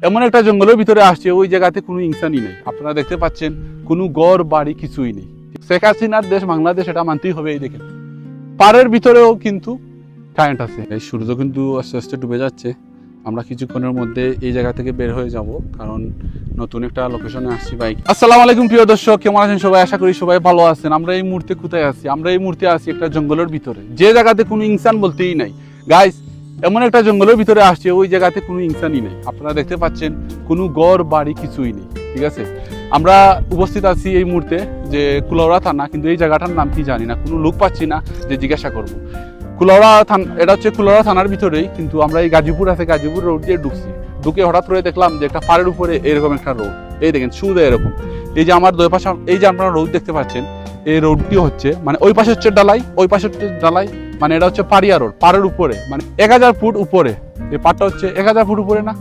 এমন একটা জঙ্গলের ভিতরে আসছে, ওই জায়গাতে কোনো ইনসানই নেই। আপনারা দেখতে পাচ্ছেন কোনো ঘর বাড়ি কিছুই নেই। শেখ হাসিনার দেশ বাংলাদেশ, এটা মানতেই হবে। এই দেখেন পাড়ের ভিতরেও কিন্তু কারেন্ট আছে। এই সূর্য কিন্তু আস্তে আস্তে ডুবে যাচ্ছে। আমরা কিছুক্ষণের মধ্যে এই জায়গা থেকে বের হয়ে যাব, কারণ নতুন একটা লোকেশনে আসছি বাইক। আসসালামু আলাইকুম প্রিয় দর্শক, কেমন আছেন সবাই? আশা করি সবাই ভালো আছেন। আমরা এই মুহূর্তে কোথায় আছি? আমরা এই মুহূর্তে আছি একটা জঙ্গলের ভিতরে, যে জায়গাতে কোনো ইনসান বলতেই নাই। গাইস, এমন একটা জঙ্গলের ভিতরে আসছে, ওই জায়গাতে কোনো ইনসানই নেই। আপনারা দেখতে পাচ্ছেন কোনো ঘর বাড়ি কিছুই নেই। ঠিক আছে, আমরা উপস্থিত আছি এই মুহূর্তে যে কুলাউড়া থানা, কিন্তু এই জায়গাটার নাম কি জানি না, কোনো লোক পাচ্ছি না যে জিজ্ঞাসা করবো। কুলাউড়া থানা, এটা হচ্ছে কুলাউড়া থানার ভিতরেই, কিন্তু আমরা এই গাজীপুর আছে, গাজীপুর রোড দিয়ে ঢুকে হঠাৎ করে দেখলাম যে একটা পাড়ের উপরে এরকম একটা রোড। এই দেখেন সুদে এরকম, এই যে আমার দুই পাশে এই যে আপনারা রোড দেখতে পাচ্ছেন, এই রোডটি হচ্ছে মানে ওই পাশে হচ্ছে ডালাই, ওই পাশে হচ্ছে ডালাই, মানে এটা হচ্ছে পাড়িয়া রোড, পাড়ের উপরে মানে 1000 ফুট উপরে। এই পাড়টা হচ্ছে 1000 ফুট উপরে না,